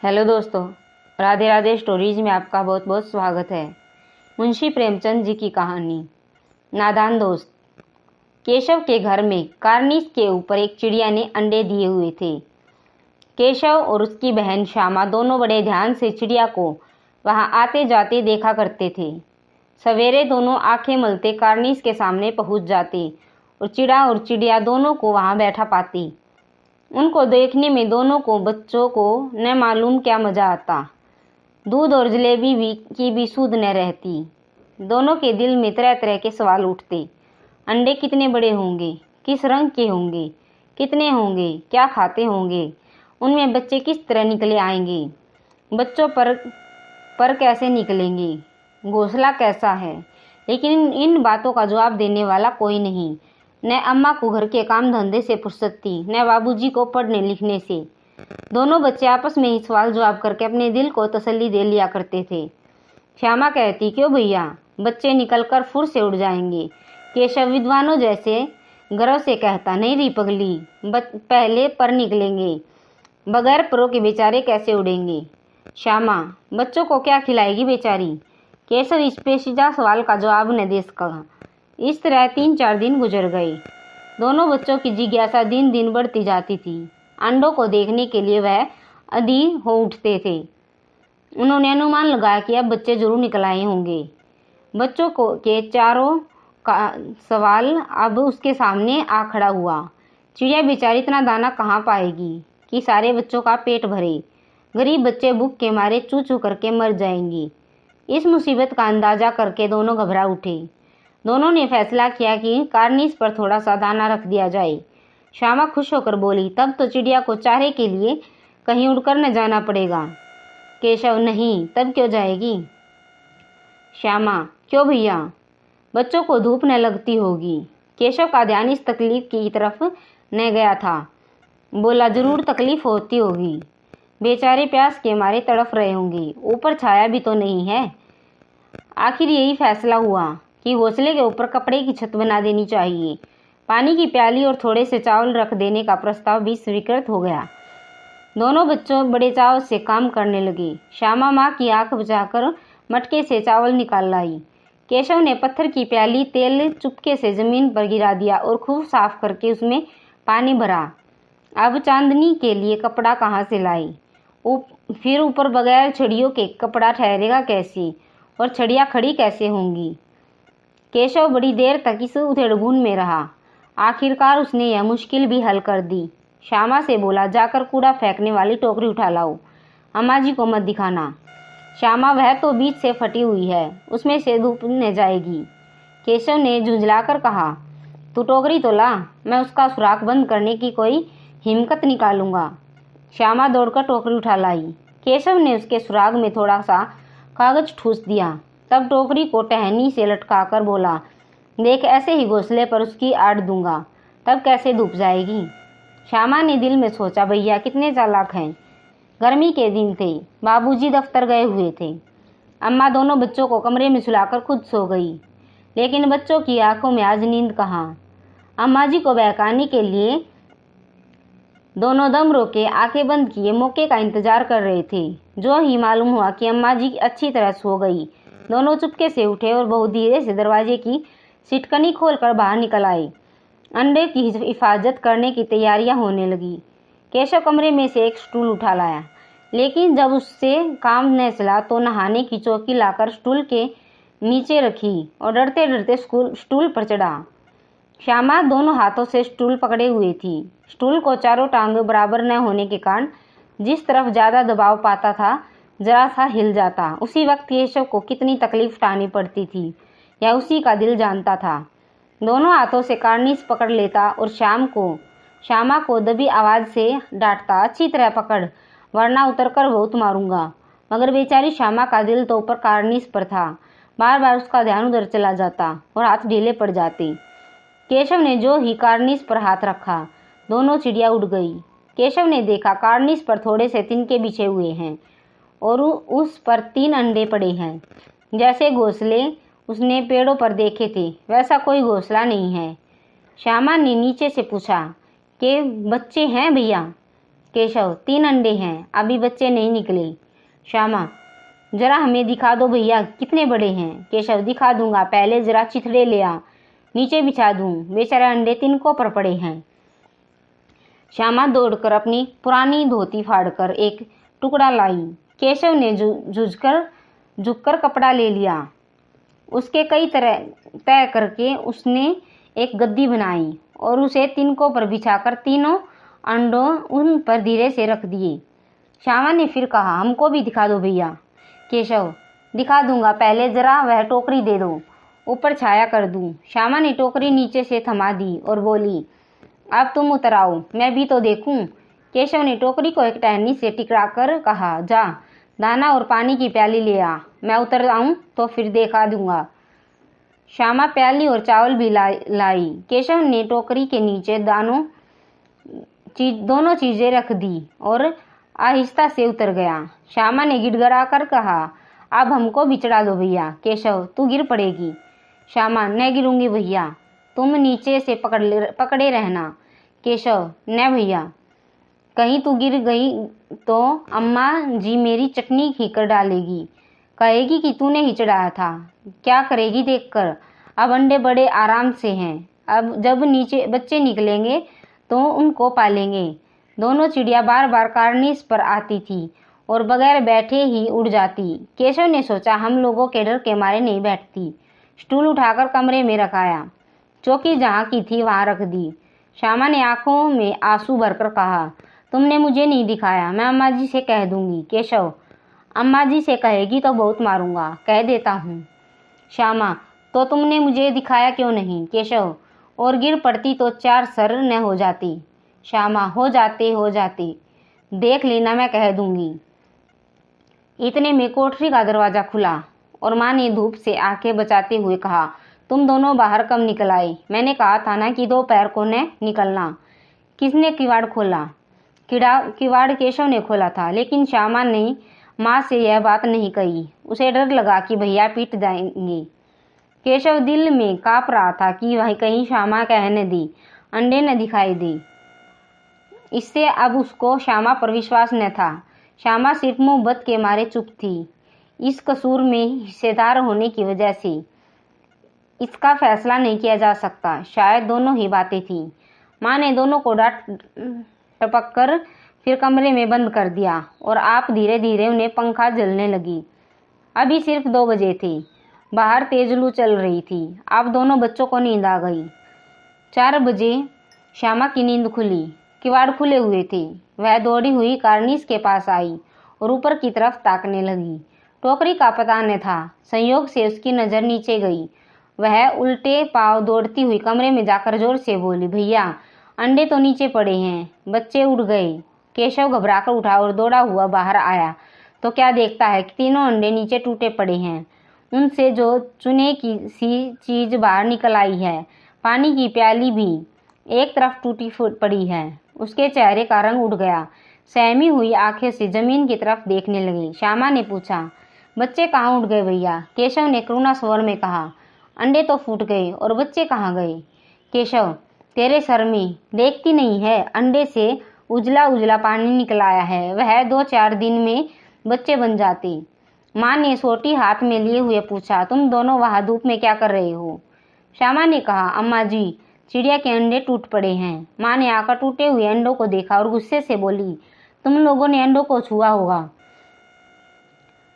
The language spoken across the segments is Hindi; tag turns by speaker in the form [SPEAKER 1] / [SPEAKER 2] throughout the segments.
[SPEAKER 1] हेलो दोस्तों, राधे राधे स्टोरीज में आपका बहुत बहुत स्वागत है। मुंशी प्रेमचंद जी की कहानी नादान दोस्त। केशव के घर में कार्निस के ऊपर एक चिड़िया ने अंडे दिए हुए थे। केशव और उसकी बहन श्यामा दोनों बड़े ध्यान से चिड़िया को वहां आते जाते देखा करते थे। सवेरे दोनों आंखें मलते कार्निस के सामने पहुंच जाते और चिड़िया दोनों को वहां बैठा पाती। उनको देखने में दोनों को बच्चों को न मालूम क्या मज़ा आता। दूध और जलेबी की भी सूध न रहती। दोनों के दिल में तरह तरह के सवाल उठते। अंडे कितने बड़े होंगे, किस रंग के होंगे, कितने होंगे, क्या खाते होंगे, उनमें बच्चे किस तरह निकले आएंगे, बच्चों पर कैसे निकलेंगे, घोंसला कैसा है। लेकिन इन बातों का जवाब देने वाला कोई नहीं। न अम्मा को घर के काम धंधे से फुर्सत थी, न बाबूजी को पढ़ने लिखने से। दोनों बच्चे आपस में ही सवाल जवाब करके अपने दिल को तसल्ली दे लिया करते थे। श्यामा कहती, क्यों भैया, बच्चे निकलकर फुर से उड़ जाएंगे। केशव विद्वानों जैसे गर्व से कहता, नहीं री पगली, पहले पर निकलेंगे, बगैर परों के बेचारे कैसे उड़ेंगे। श्यामा, बच्चों को क्या खिलाएगी बेचारी। केशव इस पेचीदा सवाल का जवाब न दे सका। इस तरह 3-4 दिन गुजर गए। दोनों बच्चों की जिज्ञासा दिन दिन बढ़ती जाती थी। अंडों को देखने के लिए वह अधीर हो उठते थे। उन्होंने अनुमान लगाया कि अब बच्चे जरूर निकल आए होंगे। बच्चों को के चारों का सवाल अब उसके सामने आ खड़ा हुआ। चिड़िया बेचारी इतना दाना कहाँ पाएगी कि सारे बच्चों का पेट भरे। गरीब बच्चे भूख के मारे चू चू करके मर जाएंगे। इस मुसीबत का अंदाजा करके दोनों घबरा उठे। दोनों ने फैसला किया कि कार्निस पर थोड़ा सा दाना रख दिया जाए। श्यामा खुश होकर बोली, तब तो चिड़िया को चारे के लिए कहीं उड़कर न जाना पड़ेगा। केशव, नहीं, तब क्यों जाएगी। श्यामा, क्यों भैया, बच्चों को धूप न लगती होगी। केशव का ध्यान इस तकलीफ की तरफ न गया था। बोला, जरूर तकलीफ होती होगी, बेचारे प्यास के मारे तड़फ रहे होंगे, ऊपर छाया भी तो नहीं है। आखिर यही फैसला हुआ कि घोंसले के ऊपर कपड़े की छत बना देनी चाहिए। पानी की प्याली और थोड़े से चावल रख देने का प्रस्ताव भी स्वीकृत हो गया। दोनों बच्चों बड़े चाव से काम करने लगे। श्यामा माँ की आंख बचाकर मटके से चावल निकाल लाई। केशव ने पत्थर की प्याली तेल चुपके से जमीन पर गिरा दिया और खूब साफ करके उसमें पानी भरा। अब चांदनी के लिए कपड़ा कहाँ से लाई। फिर ऊपर बगैर छड़ियों के कपड़ा ठहरेगा कैसे, और छड़ियाँ खड़ी कैसे होंगी। केशव बड़ी देर तक इस उधेड़बुन में रहा। आखिरकार उसने यह मुश्किल भी हल कर दी। श्यामा से बोला, जाकर कूड़ा फेंकने वाली टोकरी उठा लाओ, अम्मा जी को मत दिखाना। श्यामा, वह तो बीच से फटी हुई है, उसमें से धूप न जाएगी। केशव ने झुंझलाकर कहा, तू टोकरी तो ला, मैं उसका सुराख बंद करने की कोई हिम्मत निकालूंगा। श्यामा दौड़कर टोकरी उठा लाई। केशव ने उसके सुराग में थोड़ा सा कागज ठूस दिया, तब टोकरी को टहनी से लटकाकर बोला, देख, ऐसे ही घोंसले पर उसकी आड़ दूंगा, तब कैसे धूप जाएगी। श्यामा ने दिल में सोचा, भैया कितने चालाक हैं। गर्मी के दिन थे, बाबूजी दफ्तर गए हुए थे। अम्मा दोनों बच्चों को कमरे में सुलाकर खुद सो गई। लेकिन बच्चों की आंखों में आज नींद कहाँ। अम्मा जी को बहकाने के लिए दोनों दम रोके आंखें बंद किए मौके का इंतजार कर रहे थे। जो ही मालूम हुआ कि अम्मा जी अच्छी तरह सो गई, दोनों चुपके से उठे और बहुत धीरे से दरवाजे की सिटकनी खोलकर बाहर निकल आए। अंडे की हिफाजत करने की तैयारियां होने लगी। केशव कमरे में से एक स्टूल उठा लाया, लेकिन जब उससे काम न चला तो नहाने की चौकी लाकर स्टूल के नीचे रखी और डरते डरते स्टूल पर चढ़ा। श्यामा दोनों हाथों से स्टूल पकड़े हुए थी। स्टूल को चारों टांग बराबर न होने के कारण जिस तरफ ज़्यादा दबाव पाता था, जरा सा हिल जाता। उसी वक्त केशव को कितनी तकलीफ उठानी पड़ती थी, या उसी का दिल जानता था। दोनों हाथों से कार्निस पकड़ लेता और श्यामा को दबी आवाज़ से डांटता, अच्छी तरह पकड़, वरना उतरकर बहुत मारूंगा। मगर बेचारी श्यामा का दिल तो ऊपर कार्निस पर था। बार बार उसका ध्यान उधर चला जाता और हाथ ढीले पड़ जाते। केशव ने जो ही कार्निस पर हाथ रखा, दोनों चिड़िया उड़ गई। केशव ने देखा कार्निस पर थोड़े से तिनके बिछे हुए हैं और उस पर 3 अंडे पड़े हैं। जैसे घोंसले उसने पेड़ों पर देखे थे, वैसा कोई घोंसला नहीं है। श्यामा ने नीचे से पूछा कि बच्चे हैं भैया। केशव, 3 अंडे हैं, अभी बच्चे नहीं निकले। श्यामा, जरा हमें दिखा दो भैया, कितने बड़े हैं। केशव, दिखा दूंगा, पहले जरा चिथड़े ले आ, नीचे बिछा दूं, बेचारे अंडे तिनकों पर पड़े हैं। श्यामा दौड़कर अपनी पुरानी धोती फाड़कर एक टुकड़ा लाई। केशव ने झुककर कपड़ा ले लिया। उसके कई तरह तय करके उसने एक गद्दी बनाई और उसे तिनकों पर बिछाकर तीनों अंडों उन पर धीरे से रख दिए। श्यामा ने फिर कहा, हमको भी दिखा दो भैया। केशव, दिखा दूंगा, पहले जरा वह टोकरी दे दो, ऊपर छाया कर दूं। श्यामा ने टोकरी नीचे से थमा दी और बोली, अब तुम उतर आओ, मैं भी तो देखूं। केशव ने टोकरी को एक टहनी से टिकराकर कहा, जा दाना और पानी की प्याली ले आ, मैं उतर आऊं तो फिर देखा दूंगा। श्यामा प्याली और चावल भी लाई। केशव ने टोकरी के नीचे दोनों चीजें रख दी और आहिस्ता से उतर गया। श्यामा ने गिड़गिड़ा कर कहा, अब हमको भी चढ़ा दो भैया। केशव, तू गिर पड़ेगी। श्यामा, न गिरूंगी भैया, तुम नीचे से पकड़े रहना। केशव, न भैया, कहीं तू गिर गई तो अम्मा जी मेरी चटनी खींच डालेगी, कहेगी कि तूने ही चढ़ाया था। क्या करेगी देखकर। अब अंडे बड़े आराम से हैं, अब जब नीचे बच्चे निकलेंगे तो उनको पालेंगे। दोनों चिड़िया बार बार कार्निस पर आती थी और बगैर बैठे ही उड़ जाती। केशव ने सोचा, हम लोगों के डर के मारे नहीं बैठती। स्टूल उठाकर कमरे में रखाया, चौकी जहाँ की थी वहाँ रख दी। श्यामा ने आंखों में आंसू भरकर कहा, तुमने मुझे नहीं दिखाया, मैं अम्मा जी से कह दूंगी। केशव, अम्मा जी से कहेगी तो बहुत मारूंगा, कह देता हूँ। श्यामा, तो तुमने मुझे दिखाया क्यों नहीं। केशव, और गिर पड़ती तो 4 सर न हो जाती। श्यामा, हो जाते, देख लेना, मैं कह दूंगी। इतने में कोठरी का दरवाजा खुला और माँ ने धूप से आंखें बचाते हुए कहा, तुम दोनों बाहर कब निकल आए। मैंने कहा था ना कि दोपहर को न निकलना। किसने किवाड़ खोला। किवाड़ केशव ने खोला था, लेकिन श्यामा ने माँ से यह बात नहीं कही। उसे डर लगा कि भैया पीट जाएंगे। केशव दिल में काँप रहा था कि वह कहीं श्यामा कहने दी, अंडे न दिखाई दे। इससे अब उसको श्यामा पर विश्वास न था। श्यामा सिर्फ मोहब्बत के मारे चुप थी, इस कसूर में हिस्सेदार होने की वजह से। इसका फैसला नहीं किया जा सकता, शायद दोनों ही बातें थीं। माँ ने दोनों को डांट टपक कर फिर कमरे में बंद कर दिया और आप धीरे धीरे उन्हें पंखा जलने लगी। अभी सिर्फ 2 बजे थे, बाहर तेज लू चल रही थी। अब दोनों बच्चों को नींद आ गई। 4 बजे श्यामा की नींद खुली, किवाड़ खुले हुए थे। वह दौड़ी हुई कार्निस के पास आई और ऊपर की तरफ ताकने लगी। टोकरी का पता न था, संयोग से उसकी नज़र नीचे गई। वह उल्टे पांव दौड़ती हुई कमरे में जाकर जोर से बोली, भैया अंडे तो नीचे पड़े हैं, बच्चे उड़ गए। केशव घबराकर उठा और दौड़ा हुआ बाहर आया तो क्या देखता है कि तीनों अंडे नीचे टूटे पड़े हैं। उनसे जो चुने की सी चीज बाहर निकल आई है, पानी की प्याली भी एक तरफ टूटी पड़ी है। उसके चेहरे का रंग उड़ गया। सहमी हुई आंखें से जमीन की तरफ देखने लगी। श्यामा ने पूछा, बच्चे कहाँ उड़ गए भैया। केशव ने करुणा स्वर में कहा, अंडे तो फूट गए और बच्चे कहाँ गए। केशव, तेरे सर में देखती नहीं है, अंडे से उजला उजला पानी निकल आया है, वह 2-4 दिन में बच्चे बन जाते। माँ ने सोटी हाथ में लिए हुए पूछा, तुम दोनों वहाँ धूप में क्या कर रहे हो। श्यामा ने कहा, अम्मा जी, चिड़िया के अंडे टूट पड़े हैं। माँ ने आकर टूटे हुए अंडों को देखा और गुस्से से बोली, तुम लोगों ने अंडों को छुआ होगा।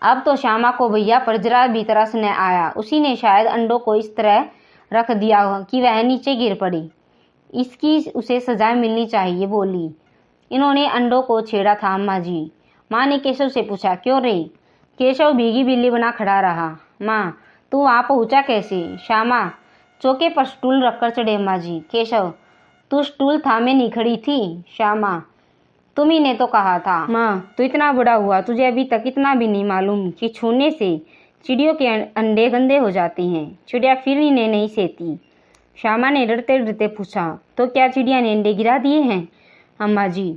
[SPEAKER 1] अब तो श्यामा को भैया पर जरा भी तरस न आया। उसी ने शायद अंडों को इस तरह रख दिया कि वह नीचे गिर पड़ी। इसकी उसे सजा मिलनी चाहिए, बोली। इन्होंने अंडों को छेड़ा था अम्मा जी। माँ ने केशव से पूछा, क्यों रे। केशव भीगी बिल्ली बना खड़ा रहा। माँ, तू वहाँ पहुँचा कैसे। श्यामा, चौके पर स्टूल रखकर चढ़े अम्मा जी। केशव, तू स्टूल थामे नहीं खड़ी थी। श्यामा, तुम्ही ने तो कहा था। माँ, तू इतना बड़ा हुआ, तुझे अभी तक इतना भी नहीं मालूम कि छूने से चिड़ियों के अंडे गंदे हो जाते हैं। चिड़िया फिर इन्हें नहीं सहती। श्यामा ने डरते डरते पूछा, तो क्या चिड़िया ने अंडे गिरा दिए हैं। अम्मा जी।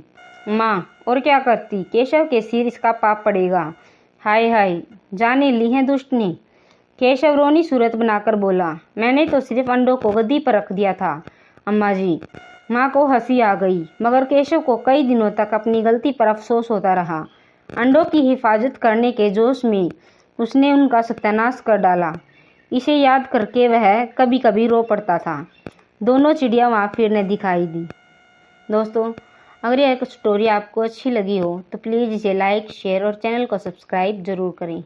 [SPEAKER 1] माँ, और क्या करती। केशव के सिर इसका पाप पड़ेगा। हाय हाय, जाने ली है दुष्ट ने। केशव रोनी सूरत बनाकर बोला, मैंने तो सिर्फ अंडों को गद्दी पर रख दिया था अम्मा जी। माँ को हंसी आ गई, मगर केशव को कई दिनों तक अपनी गलती पर अफसोस होता रहा। अंडों की हिफाजत करने के जोश में उसने उनका सत्यानाश कर डाला। इसे याद करके वह कभी कभी रो पड़ता था। दोनों चिड़िया वहाँ फिर न दिखाई दी। दोस्तों, अगर यह स्टोरी आपको अच्छी लगी हो तो प्लीज़ इसे लाइक, शेयर और चैनल को सब्सक्राइब ज़रूर करें।